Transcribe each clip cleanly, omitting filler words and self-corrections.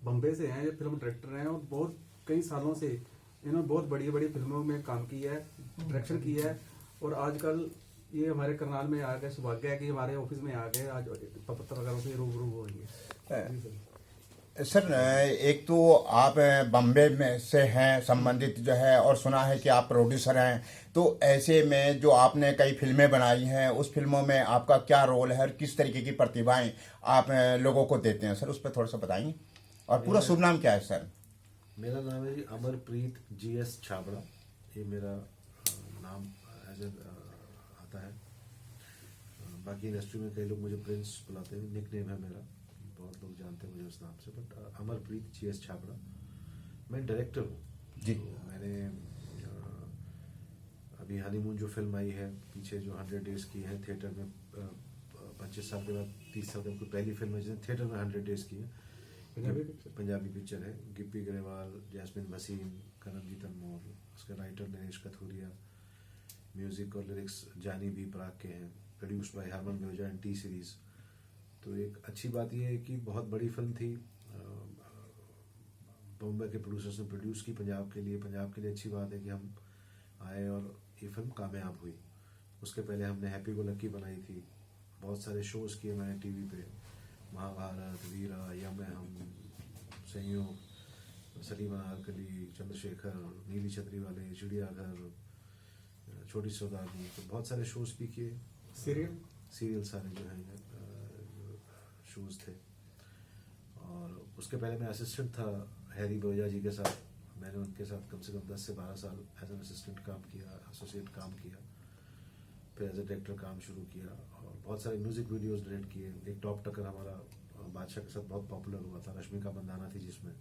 बम्बे से हैं, ये फिल्म डायरेक्टर हैं और बहुत कई सालों से इन्होंने बहुत बड़ी बड़ी फिल्मों में काम किया है, डायरेक्शन किया है। और आजकल ये हमारे करनाल में आ गए, सौभाग्य है कि हमारे ऑफिस में आ गए, आज पत्रकारों से रूबरू हो रही है। सर एक तो आप बम्बे में से हैं संबंधित जो है, और सुना है कि आप प्रोड्यूसर हैं, तो ऐसे में जो आपने कई फिल्में बनाई हैं उस फिल्मों में आपका क्या रोल है और किस तरीके की प्रतिभाएं आप लोगों को देते हैं, सर उस पर थोड़ा सा बताइए। और पूरा शुभ नाम क्या है सर? मेरा नाम है जी अमरप्रीत GS छाबड़ा, ये मेरा नाम एज आता है। बाकी इंडस्ट्री में कई लोग मुझे प्रिंस बुलाते हैं, निक नेम है मेरा, बहुत लोग जानते हैं मुझे उस नाम से, बट अमरप्रीत GS छाबड़ा। मैं डायरेक्टर हूँ जी। तो मैंने अभी हनीमून जो फिल्म आई है पीछे, जो 100 डेज की है थिएटर में, 25 साल के बाद 30 साल की पहली फिल्म है जिसने थिएटर में 100 डेज की है, पंजाबी पिक्चर है। गिप्पी गरेवाल, जैस्मिन भसीन, करणजीत अनमोल, उसके राइटर नरेश कथूरिया, म्यूजिक और लिरिक्स जानी बी प्राग के हैं, produce by Harman Baweja and T Series. तो एक अच्छी बात यह है कि बहुत बड़ी फिल्म थी, बॉम्बे के प्रोड्यूसर्स ने प्रोड्यूस की पंजाब के लिए अच्छी बात है कि हम आए और ये फिल्म कामयाब हुई। उसके पहले हमने हैप्पी गो लकी बनाई थी, बहुत सारे शोज किए मैंने टीवी पे, महाभारत, वीरा, यम हम, संयोग, सलीम अनारकली, चंद्रशेखर, नीली छतरी वाले, चिड़ियाघर, छोटी सौदागरी, तो बहुत सारे शोज भी किए। सीरियल सारे जो हैं शोज थे। और उसके पहले मैं असिस्टेंट था हैरी बोजा जी के साथ, मैंने उनके साथ कम से कम 10 से 12 साल एज एन असिस्टेंट काम किया, एसोसिएट काम किया, फिर एज ए डायरेक्टर काम शुरू किया और बहुत सारे म्यूजिक वीडियोस डायरेक्ट किए। एक टॉप टक्कर हमारा बादशाह के साथ बहुत पॉपुलर हुआ था, रश्मिका मंदाना थी जिसमें,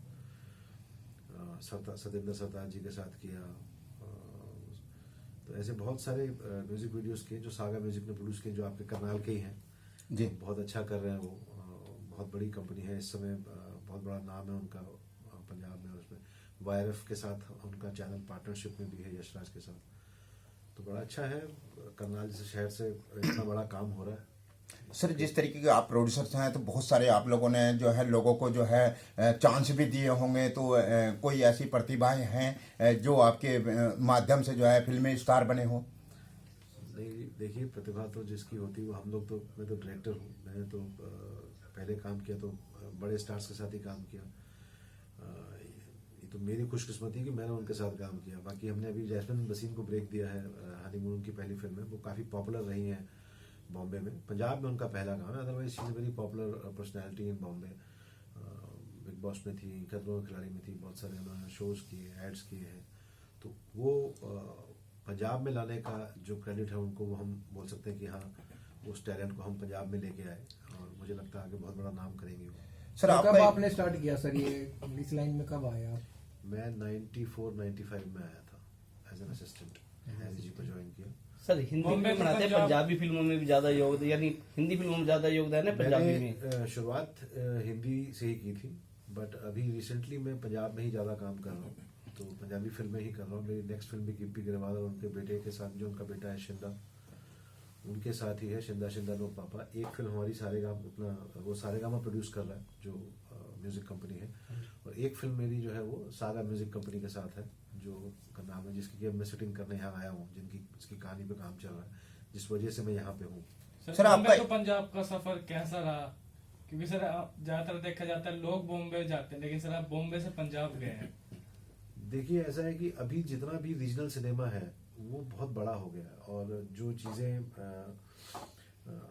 सतेंद्र सरताज जी के साथ किया। तो ऐसे बहुत सारे म्यूजिक वीडियोस किए जो सागा म्यूजिक ने प्रोड्यूस किए, जो आपके करनाल के ही हैं जी। बहुत अच्छा कर रहे हैं वो, बहुत बड़ी कंपनी है इस समय, बहुत बड़ा नाम है उनका पंजाब में। उसमें YRF के साथ उनका चैनल पार्टनरशिप में भी है, यशराज के साथ। तो बड़ा अच्छा है, करनाल जैसे शहर से इतना बड़ा काम हो रहा है। सर जिस तरीके के आप प्रोड्यूसर्स हैं, तो बहुत सारे आप लोगों ने जो है लोगों को जो है चांस भी दिए होंगे, तो कोई ऐसी प्रतिभाएं हैं जो आपके माध्यम से जो है फिल्मी स्टार बने हो? नहीं, देखिए प्रतिभा तो जिसकी होती है वो, हम लोग तो, मैं तो डायरेक्टर हूँ, मैंने तो पहले काम किया तो बड़े स्टार्स के साथ ही काम किया। ये तो मेरी खुशकिस्मती कि मैंने उनके साथ काम किया। बाकी हमने अभी जैस्मिन भसीन को ब्रेक दिया है, हनीमून की पहली फिल्म है, वो काफ़ी पॉपुलर रही हैं बॉम्बे में। पंजाब में उनका पहला काम है, otherwise she is very popular personality in Bombay. Big boss में थी, खतरों के खिलाड़ी में थी, बहुत सारे उन्होंने शोज़ किए, एड्स किए हैं। तो वो पंजाब में लाने का जो क्रेडिट है उनको, वो हम बोल सकते हैं कि हाँ, उस टैलेंट को हम पंजाब में लेके आए और मुझे लगता है आगे बहुत बड़ा नाम करेंगे वो। सर कब आपने स्टार्ट किया सर ये इस लाइन में, कब आए आप? मैं 94-95 में आया था एज एन असिस्टेंट, एसजी को ज्वाइन किया। सर हिंदी में बनाते हैं, पंजाबी फिल्मों में भी ज्यादा योगदान, यानी हिंदी फिल्मों में ज्यादा योगदान है पंजाबी में? शुरुआत हिंदी से ही की थी, बट अभी रिसेंटली मैं पंजाब में ही ज्यादा काम कर रहा हूँ, तो पंजाबी फिल्में ही कर रहा हूँ। मेरी नेक्स्ट फिल्म भी गिप्पी गरेवाल और उनके बेटे के साथ, जो उनका बेटा है शिंदा, उनके साथ ही है, शिंदा शिंदा नो पापा। एक फिल्म हमारी सारेगामा, अपना वो सारेगामा प्रोड्यूस कर रहा है जो म्यूजिक कंपनी है, और एक फिल्म मेरी जो है वो सागा म्यूजिक कंपनी के साथ है, जो का नाम है, जिसकी मैं सिटिंग करने यहाँ आया हूँ, जिसकी कहानी पे काम चल रहा है, जिस वजह से मैं यहाँ पे हूँ। सर आपका तो पंजाब का सफर कैसा रहा? क्योंकि सर ज्यादातर देखा जाता है लोग बॉम्बे जाते हैं, लेकिन सर आप बॉम्बे से पंजाब गए हैं। देखिए ऐसा है कि अभी जितना भी रीजनल सिनेमा है वो बहुत बड़ा हो गया है, और जो चीज़ें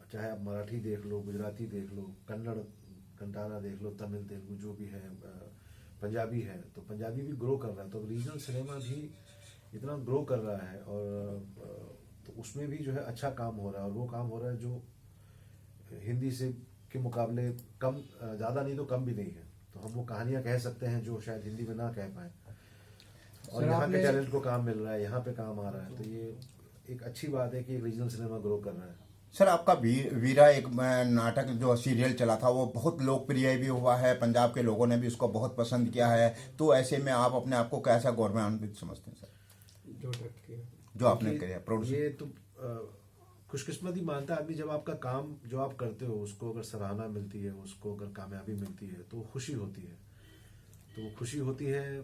चाहे आप मराठी देख लो, गुजराती देख लो, कन्नड़ कंटारा देख लो, तमिल तेलुगु जो भी है, पंजाबी है, तो पंजाबी भी ग्रो कर रहा है, तो रीजनल सिनेमा भी इतना ग्रो कर रहा है, और तो उसमें भी जो है अच्छा काम हो रहा है, और वो काम हो रहा है जो हिंदी से के मुकाबले कम, ज़्यादा नहीं तो कम भी नहीं है। तो हम वो कहानियाँ कह सकते हैं जो शायद हिंदी में ना कह पाए, और यहाँ के टैलेंट को काम मिल रहा है, यहाँ पे काम आ रहा है, तो ये एक अच्छी बात है कि रीजनल सिनेमा ग्रो कर रहा है। सर आपका वीरा एक नाटक जो सीरियल चला था वो बहुत लोकप्रिय भी हुआ है, पंजाब के लोगों ने भी उसको बहुत पसंद किया है, तो ऐसे में आप अपने आप को कैसा गौरवान्वित समझते हैं सर जो आपने किया प्रोड्यूस? ये तो खुशकिस्मती मानता है आदमी, जब आपका काम जो आप करते हो उसको अगर सराहना मिलती है, उसको अगर कामयाबी मिलती है तो खुशी होती है। तो वो खुशी होती है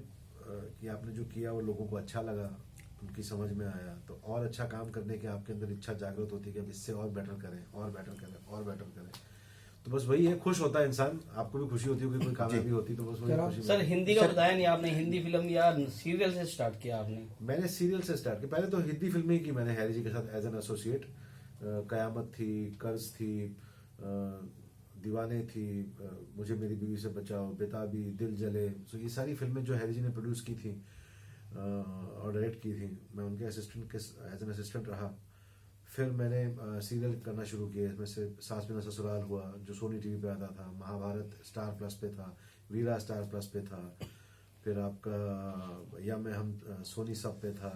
कि आपने जो किया वो लोगों को अच्छा लगा, उनकी समझ में आया, तो और अच्छा काम करने की आपके अंदर इच्छा जागृत होती है कि अब इससे और बेटर करें और बेटर करें और बेटर करें। तो बस वही है, खुश होता है इंसान। आपको भी खुशी होती है कि कोई कामयाबी होती, तो बस वही खुशी सर मिलती है। हिंदी का बताया नहीं आपने, हिंदी फिल्म या सीरियल से स्टार्ट किया आपने? मैंने सीरियल से स्टार्ट किया, पहले तो हिंदी फिल्में की मैंने हैरी जी के साथ एज एन एसोसिएट। कयामत थी, कर्ज थी, दीवाने थी, मुझे मेरी बीवी से बचाओ, बेताबी, दिल जले, सो ये सारी फिल्में जो हैरी जी ने प्रोड्यूस की थी और डायरेक्ट की थी, मैं उनके असिस्टेंट के एज एन असिस्टेंट रहा। फिर मैंने सीरियल करना शुरू किए, इसमें से सास बिना ससुराल हुआ जो सोनी टीवी पे आता था, महाभारत स्टार प्लस पे था, वीरा स्टार प्लस पे था, फिर आपका या में हम सोनी सब पे था।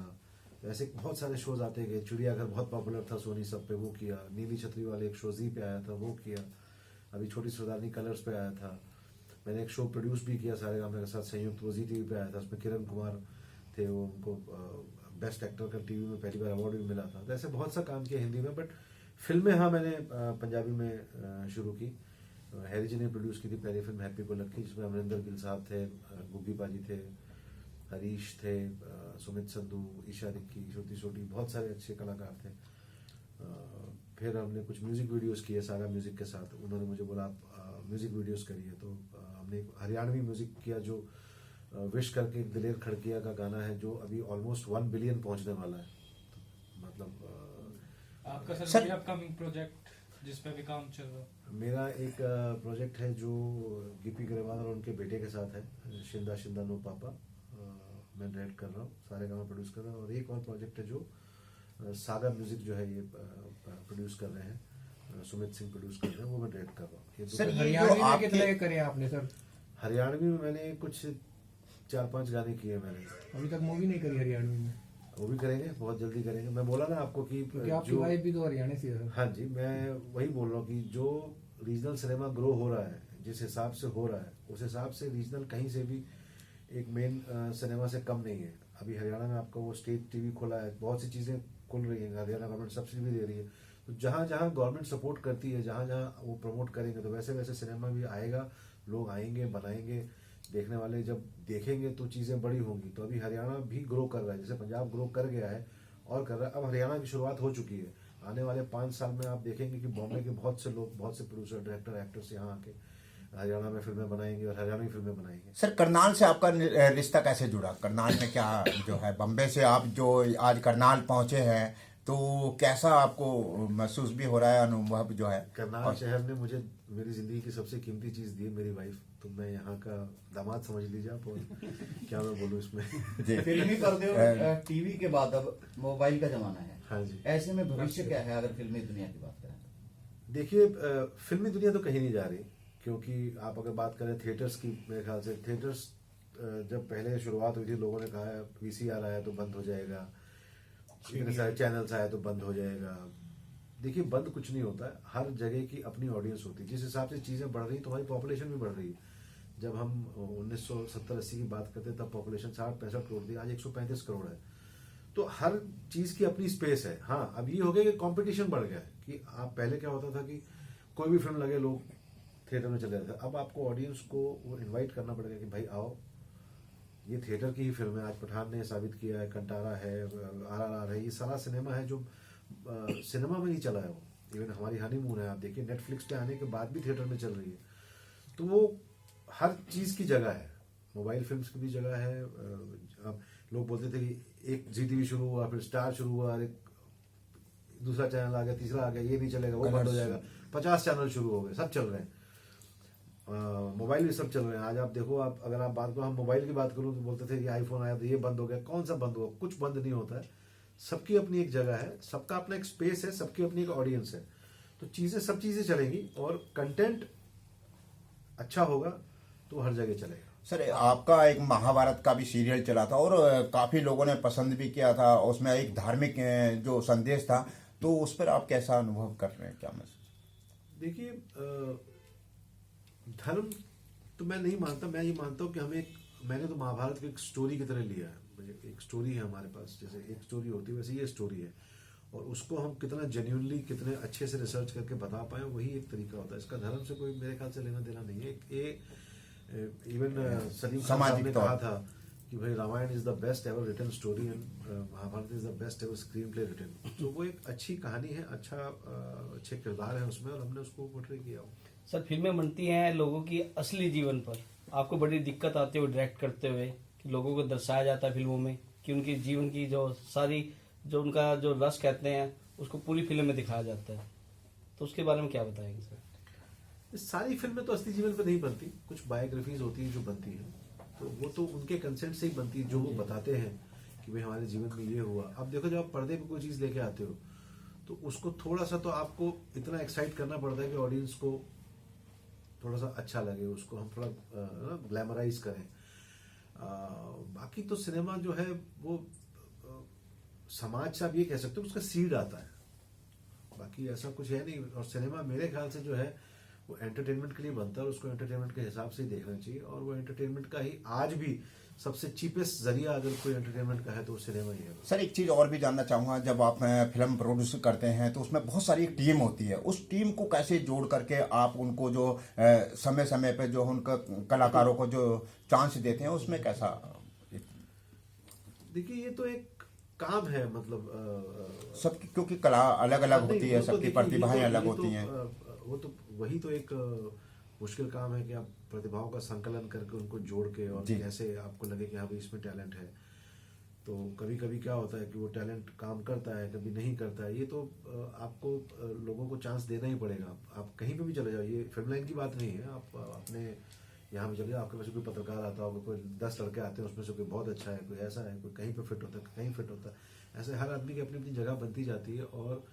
ऐसे बहुत सारे शोज आते गए। चिड़ियाघर बहुत पॉपुलर था सोनी सब पे, वो किया। नीली छतरी वाले एक शो जी पे आया था, वो किया। अभी छोटी सरदारनी कलर्स पे आया था। मैंने एक शो प्रोड्यूस भी किया सारे गामों के साथ संयुक्त, वो जी टीवी पे आया था। उसमें किरण कुमार थे, वो उनको बेस्ट एक्टर का टीवी में पहली बार अवार्ड भी मिला था। तो ऐसे बहुत सा काम किया हिंदी में, बट फिल्में हाँ मैंने पंजाबी में शुरू की। हैरी जी ने प्रोड्यूस की थी पहली फिल्म हैप्पी को लक्की, जिसमें अमरिंदर गिल साहब थे, गुग्गी पाजी थे, हरीश थे, सुमित संधू, ईशा रिक्की, श्रुति सोटी, बहुत सारे अच्छे कलाकार थे। फिर हमने कुछ म्यूजिक वीडियोस किए सागा म्यूजिक के साथ। उन्होंने मुझे बोला आप म्यूजिक वीडियोस करिए, तो हमने एक हरियाणवी म्यूजिक किया जो विश करके दिलेर खड़किया का गाना है, जो अभी ऑलमोस्ट 1 बिलियन पहुंचने वाला है। तो मतलब आपका सर सर- कोई अपकमिंग प्रोजेक्ट जिस पे भी काम चल रहा है? मेरा एक प्रोजेक्ट है जो गिपी ग्रेवाल और उनके बेटे के साथ है, शिंदा शिंदा नो पापा। मैं डायरेक्ट कर रहा हूँ, सारे गाना प्रोड्यूस कर रहा हूँ। और एक और प्रोजेक्ट है जो सागा म्यूजिक जो है ये प्रोड्यूस कर रहे हैं, सुमित सिंह प्रोड्यूस कर रहे हैं, वो मैं डायरेक्ट कर रहा हूँ। ये सर, दो- ये हरियाणवी जो में आपके- कितने करे आपने सर? हरियाणवी में मैंने कुछ 4-5 गाने किए मैंने। अभी तक मूवी नहीं करी हरियाणवी में, वो भी करेंगे, बहुत जल्दी करेंगे। मैं बोला ना आपको कि क्योंकि आपकी वाइफ भी तो हरियाणा से है सर। हाँ जी, मैं वही बोल रहा हूँ कि जो रीजनल सिनेमा ग्रो हो रहा है, जिस हिसाब से हो रहा है, उस हिसाब से रीजनल कहीं से भी एक मेन सिनेमा से कम नहीं है। अभी हरियाणा में आपका वो स्टेट टीवी खोला है, बहुत सी चीजें खुल रही है, हरियाणा गवर्नमेंट सब्सिडी भी दे रही है। तो जहाँ जहाँ गवर्नमेंट सपोर्ट करती है, जहाँ जहाँ वो प्रमोट करेंगे, तो वैसे वैसे सिनेमा भी आएगा, लोग आएंगे, बनाएंगे, देखने वाले जब देखेंगे तो चीजें बड़ी होंगी। तो अभी हरियाणा भी ग्रो कर रहा है, जैसे पंजाब ग्रो कर गया है और कर रहा है, अब हरियाणा की शुरुआत हो चुकी है। आने वाले 5 साल में आप देखेंगे कि बॉम्बे के बहुत से लोग, बहुत से प्रोड्यूसर, डायरेक्टर, एक्टर्स यहाँ आके हरियाणा में फिल्में बनाएंगे और हरियाणवी फिल्में बनाएंगे। सर, करनाल से आपका रिश्ता कैसे जुड़ा? करनाल में क्या जो है, बम्बे से आप जो आज करनाल पहुंचे हैं, तो कैसा आपको महसूस भी हो रहा है, अनुभव जो है? करनाल शहर ने मुझे मेरी जिंदगी की सबसे कीमती चीज दी, मेरी वाइफ। तो मैं यहाँ का दामाद समझ लीजिए आप, और क्या मैं बोलूँ इसमें। जी। फिल्मी पर्दे और टीवी के बाद अब मोबाइल का जमाना है। हाँ जी, ऐसे में भविष्य क्या है अगर फिल्मी दुनिया की बात करें तो? देखिए फिल्मी दुनिया तो कहीं नहीं जा रही, क्योंकि आप अगर बात करें थिएटर्स की, मेरे ख्याल से थिएटर्स जब पहले शुरुआत हुई थी, लोगों ने कहा वीसीआर आया तो बंद हो जाएगा, इतने सारे चैनल्स आए तो बंद हो जाएगा। देखिए बंद कुछ नहीं होता है, हर जगह की अपनी ऑडियंस होती है। जिस हिसाब से चीजें बढ़ रही, तुम्हारी पॉपुलेशन भी बढ़ रही है। जब हम 1970-80 की बात करते तब पॉपुलेशन 60-65 करोड़ थी, आज 135 करोड़ है। तो हर चीज की अपनी स्पेस है। हाँ, अब ये हो गया कि कंपटीशन बढ़ गया है, कि आप पहले क्या होता था कि कोई भी फिल्म लगे लोग थिएटर में चले जाते थे। अब आपको ऑडियंस को वो इन्वाइट करना पड़ेगा कि भाई आओ, ये थिएटर की ही फिल्म है। आज पठान ने साबित किया है, कंटारा है, RRR है, ये सारा सिनेमा है जो सिनेमा में नहीं चला है। वो इवन हमारी हनीमून है, आप देखिए नेटफ्लिक्स पे आने के बाद भी थिएटर में चल रही है। तो वो हर चीज की जगह है, मोबाइल फिल्म्स की भी जगह है। अब लोग बोलते थे कि एक जी टीवी शुरू हुआ, फिर स्टार शुरू हुआ, और एक दूसरा चैनल आ गया, तीसरा आ गया, ये नहीं चलेगा, वो बंद हो जाएगा। 50 चैनल शुरू हो गए, सब चल रहे हैं। मोबाइल भी सब चल रहे हैं। आज आप देखो, आप अगर आप बात करो, हम मोबाइल की बात करूं तो बोलते थे कि आईफोन आया तो ये बंद हो गया। कौन सा बंद हुआ? कुछ बंद नहीं होता है। सबकी अपनी एक जगह है, सबका अपना एक स्पेस है, सबकी अपनी एक ऑडियंस है। तो सब चीजें चलेंगी, और कंटेंट अच्छा होगा तो हर जगह चलेगा। सर, आपका एक महाभारत का भी सीरियल चला था और काफी लोगों ने पसंद भी किया था। उसमें एक धार्मिक जो संदेश था, तो उस पर आप कैसा अनुभव कर रहे हैं, क्या महसूस? देखिए धर्म तो मैं नहीं मानता। मैं ये मानता हूँ कि मैंने तो महाभारत को एक स्टोरी की तरह लिया है। एक स्टोरी है हमारे पास, जैसे एक स्टोरी होती है वैसे ये स्टोरी है, और उसको हम कितना जेन्युइनली, कितने अच्छे से रिसर्च करके बता पाए, वही एक तरीका होता है। इसका धर्म से कोई मेरे ख्याल से लेना देना नहीं है। ये इवन सलीम खान सामाजिक साहब ने तौर कहा था कि भाई Ramayana is the best ever written story and Mahabharata is the best ever screenplay written. तो वो एक अच्छी कहानी है, अच्छे किरदार है उसमें, और हमने उसको पोर्ट्रे किया। सर फिल्में बनती हैं लोगों की असली जीवन पर, आपको बड़ी दिक्कत आती है डायरेक्ट करते हुए कि लोगों को दर्शाया जाता है फिल्मों में कि उनके जीवन की जो सारी जो उनका जो रस कहते हैं उसको पूरी फिल्म में दिखाया जाता है, तो उसके बारे में क्या बताएंगे सर? ये सारी फिल्में तो असली जीवन पे नहीं बनती, कुछ बायोग्राफीज होती हैं जो बनती हैं, तो वो तो उनके कंसेंट से ही बनती है, जो वो बताते हैं कि भाई हमारे जीवन में ये हुआ। अब देखो जब आप पर्दे पे कोई चीज़ लेके आते हो तो उसको थोड़ा सा तो आपको इतना एक्साइट करना पड़ता है कि ऑडियंस को थोड़ा सा अच्छा लगे, उसको हम थोड़ा ग्लैमराइज करें। बाकी तो सिनेमा जो है वो समाज से आप ये कह सकते हो उसका सीड आता है, बाकी ऐसा कुछ है नहीं। और सिनेमा मेरे ख्याल से जो है वो एंटरटेनमेंट के लिए बनता है और उसको एंटरटेनमेंट के हिसाब से ही देखना चाहिए, और वो एंटरटेनमेंट का ही आज भी सबसे चीपेस्ट जरिया अगर कोई एंटरटेनमेंट का है तो वो सिनेमा ही है। सर एक चीज़ और भी जानना चाहूँगा, जब आप फिल्म प्रोड्यूस करते हैं तो उसमें बहुत सारी एक टीम होती है, उस टीम को कैसे जोड़ करके आप उनको जो समय समय पे जो उनका कलाकारों को जो चांस देते हैं उसमें कैसा? देखिए ये तो एक काम है, मतलब सबकी क्योंकि कला अलग अलग नहीं, होती है, वो तो सबकी देखिए, प्रतिभाएं ये अलग तो होती हैं। वो तो वही तो एक मुश्किल काम है कि आप प्रतिभाओं का संकलन करके उनको जोड़ के और जी। कैसे आपको लगे कि हाँ भाई इसमें टैलेंट है। तो कभी कभी क्या होता है कि वो टैलेंट काम करता है, कभी नहीं करता है। ये तो आपको लोगों को चांस देना ही पड़ेगा। आप कहीं पे भी चले जाओ, ये फिल्म लाइन की बात नहीं है, आप अपने यहाँ पे चले जाओ, आपके पास कोई पत्रकार आता होगा, कोई 10 लड़के आते हैं, उसमें से कोई बहुत अच्छा है, कोई ऐसा है, कोई कहीं पे फिट होता है, कहीं फिट होता है। ऐसे हर आदमी की अपनी अपनी जगह बनती जाती है, और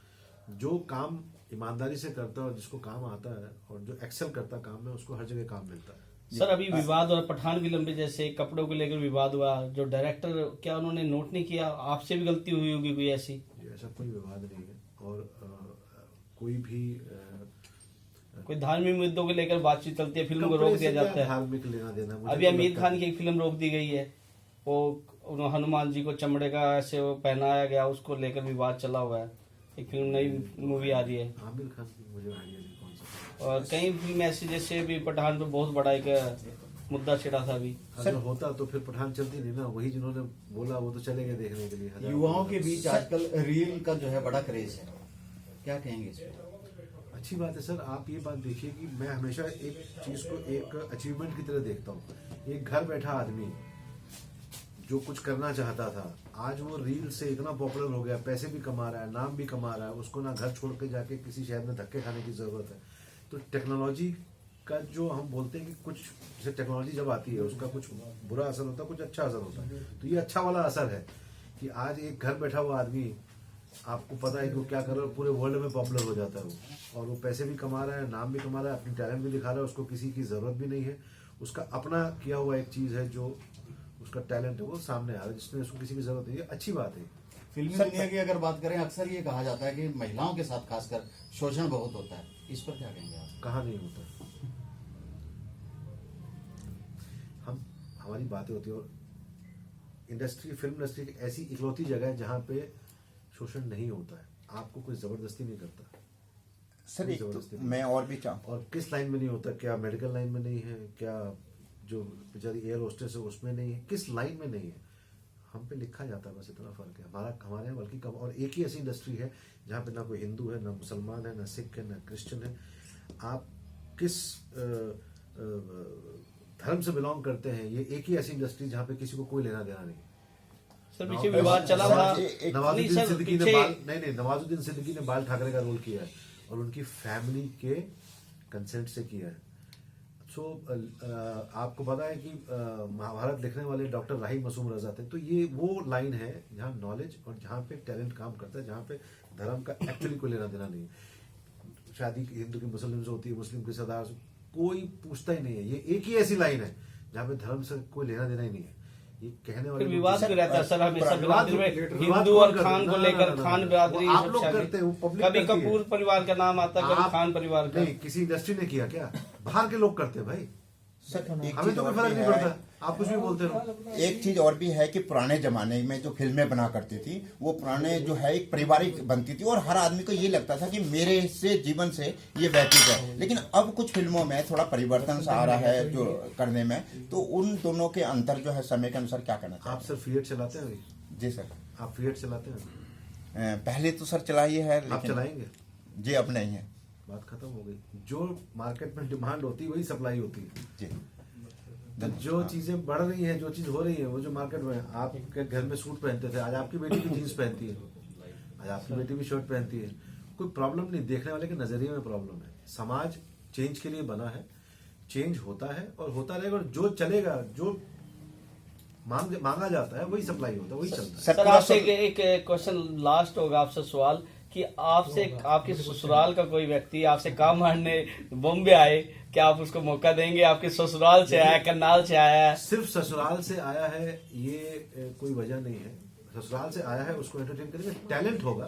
जो काम ईमानदारी से करता है और जिसको काम आता है और जो एक्सेल करता है काम में, उसको हर जगह काम मिलता है। सर अभी विवाद और पठान फिल्म पे जैसे कपड़ों को लेकर विवाद हुआ, जो डायरेक्टर क्या उन्होंने नोट नहीं किया? आपसे भी गलती हुई होगी कोई ऐसी? ये ऐसा कोई विवाद नहीं है, और कोई भी कोई धार्मिक मुद्दों को लेकर बातचीत चलती है, फिल्म को कपड़े रोक दिया से क्या जाता है। धार्मिक लेना देना मुझे अभी तो आमिर लगता खान है। की एक फिल्म रोक दी गई है, वो हनुमान जी को चमड़े का ऐसे वो पहनाया गया, उसको लेकर विवाद चला हुआ है। एक फिल्म नई मूवी आ रही है, आमिर खान की मुझे आइडिया नहीं कौन सा। और कई फिल्म ऐसी जैसे भी पठान पे बहुत बड़ा एक मुद्दा छिड़ा था अभी। अगर होता तो फिर पठान चलती नहीं ना, वही जिन्होंने बोला वो तो चले गए देखने के लिए। हजारों युवाओं लोग। के बीच आजकल रील का जो है बड़ा क्रेज है, क्या कहेंगे इस पर? अच्छी बात है सर। आप ये बात देखिए कि मैं हमेशा एक चीज को एक अचीवमेंट की तरह देखता हूँ। एक घर बैठा आदमी जो कुछ करना चाहता था, आज वो रील से इतना पॉपुलर हो गया, पैसे भी कमा रहा है, नाम भी कमा रहा है, उसको ना घर छोड़ के जाके किसी शहर में धक्के खाने की जरूरत है। तो टेक्नोलॉजी का जो हम बोलते हैं कि कुछ जैसे टेक्नोलॉजी जब आती है उसका कुछ बुरा असर होता है, कुछ अच्छा असर होता है। तो ये अच्छा वाला असर है कि आज एक घर बैठा हुआ आदमी, आपको पता है कि वो क्या कर रहा है, पूरे वर्ल्ड में पॉपुलर हो जाता है वो, और वो पैसे भी कमा रहा है, नाम भी कमा रहा है, अपनी टैलेंट भी दिखा रहा है, उसको किसी की जरूरत भी नहीं है। उसका अपना किया हुआ एक चीज है, जो उसका टैलेंट है वो सामने आ रहा है, जिसमें उसको किसी की जरूरत नहीं है। अच्छी बात है। फिल्मी दुनिया की अगर बात करें, अक्सर ये कहा जाता है कि महिलाओं के साथ खासकर शोषण बहुत होता है, इस पर क्या कहेंगे आप? कहाँ नहीं होता, हमारी बातें होती है। और इंडस्ट्री, फिल्म इंडस्ट्री एक ऐसी इकलौती जगह है जहाँ पे शोषण नहीं होता है, आपको कोई जबरदस्ती नहीं करता। सर एक तो मैं और भी चाहूँ, और किस लाइन में नहीं होता? क्या मेडिकल लाइन में नहीं है? क्या जो बेचारी एयर होस्टेस है उसमें नहीं है? किस लाइन में नहीं है? हम पे लिखा जाता है, बस इतना फर्क है हमारे यहाँ बल्कि कम। और एक ही ऐसी इंडस्ट्री है जहाँ पे ना कोई हिंदू है, ना मुसलमान है, ना सिख है, ना क्रिश्चियन है। आप किस धर्म से बिलोंग करते हैं, ये एक ही ऐसी इंडस्ट्री जहाँ पे किसी को कोई लेना देना नहीं। सर पीछे विवाद चला हुआ नवाजुद्दीन सिद्दीकी ने नवाजुद्दीन सिद्दीकी ने बाल ठाकरे का रोल किया है, और उनकी फैमिली के कंसेंट से किया है। सो आपको पता है कि महाभारत लिखने वाले डॉक्टर राही मसूम रजा थे। तो ये वो लाइन है जहाँ नॉलेज और जहाँ पे टैलेंट काम करता है, जहाँ पे धर्म का एक्चुअली कोई लेना देना नहीं है। शादी हिंदू की मुस्लिम से होती है, मुस्लिम की सरदार से, कोई पूछता ही नहीं है। ये एक ही ऐसी लाइन है जहाँ पे धर्म से कोई लेना देना ही नहीं है। ये कहने वाले फिर विवाद क्यों रहता है सर हमेशा विवाद- बिरादरी में? विवाद हिंदू कौन और करता खान है? को ना, लेकर ना, ना, खान ना। बिरादरी, वो आप सब लोग शादी। करते हैं, वो पब्लिक कभी करती है। कपूर परिवार का नाम आता है, कभी आप- खान परिवार का। नहीं, किसी इंडस्ट्री ने किया क्या? बाहर के लोग करते हैं भाई, सर एक हमें चीज तो कोई और फर्क भी नहीं है, पड़ता, आप कुछ भी बोलते रहो। एक चीज और भी है कि पुराने जमाने में जो फिल्में बना करती थी वो पुराने जो है एक पारिवारिक बनती थी और हर आदमी को ये लगता था कि मेरे से जीवन से ये व्यतीत है। लेकिन अब कुछ फिल्मों में थोड़ा परिवर्तन सा आ रहा है जो करने में, तो उन दोनों के अंतर जो है समय के अनुसार क्या करना आप चाहिए? सर फिएट चलाते हैं अभी? जी सर। आप फिएट चलाते हैं? पहले तो सर चलाई है, आप लेकिन चलाएंगे? जी अब नहीं है। बात खत्म हो गई। जो मार्केट में डिमांड होती है वही सप्लाई होती है। जी तो जो चीजें बढ़ रही है, जो चीज हो रही है, वो जो मार्केट में, आपके घर में सूट पहनते थे, आज आपकी बेटी भी जीन्स पहनती है, आज आपकी बेटी भी शर्ट पहनती है। कोई प्रॉब्लम नहीं, देखने वाले के नजरिए में प्रॉब्लम है। समाज चेंज के लिए बना है, चेंज होता है और होता रहेगा, और जो चलेगा, जो मांगा जाता है वही सप्लाई होता है, वही चलता है। सर आपसे एक क्वेश्चन लास्ट होगा आपसे सवाल कि आपसे आपके ससुराल का कोई व्यक्ति आपसे काम मारने बॉम्बे आए, क्या आप उसको मौका देंगे? आपके ससुराल से आया, करनाल से आया है? सिर्फ ससुराल से आया है ये कोई वजह नहीं है। ससुराल से आया है, उसको एंटरटेन करेंगे, टैलेंट होगा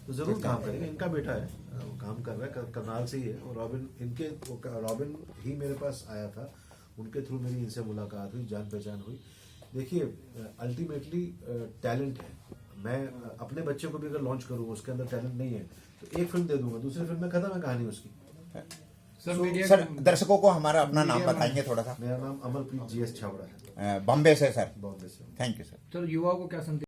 तो जरूर काम करेंगे। इनका बेटा है, वो काम कर रहा है, करनाल से ही है। और रॉबिन ही मेरे पास आया था, उनके थ्रू मेरी इनसे मुलाकात हुई, जान पहचान हुई। देखिए अल्टीमेटली टैलेंट है। मैं अपने बच्चे को भी अगर लॉन्च करूँ, उसके अंदर टैलेंट नहीं है तो एक फिल्म दे दूंगा, दूसरी फिल्म में खत्म है कहानी उसकी। सर दर्शकों को हमारा अपना नाम बताएंगे थोड़ा सा? मेरा नाम अमरप्रीत GS छाबड़ा है, बॉम्बे से सर। बॉम्बे से। Thank you sir. सर युवाओं को क्या संदेश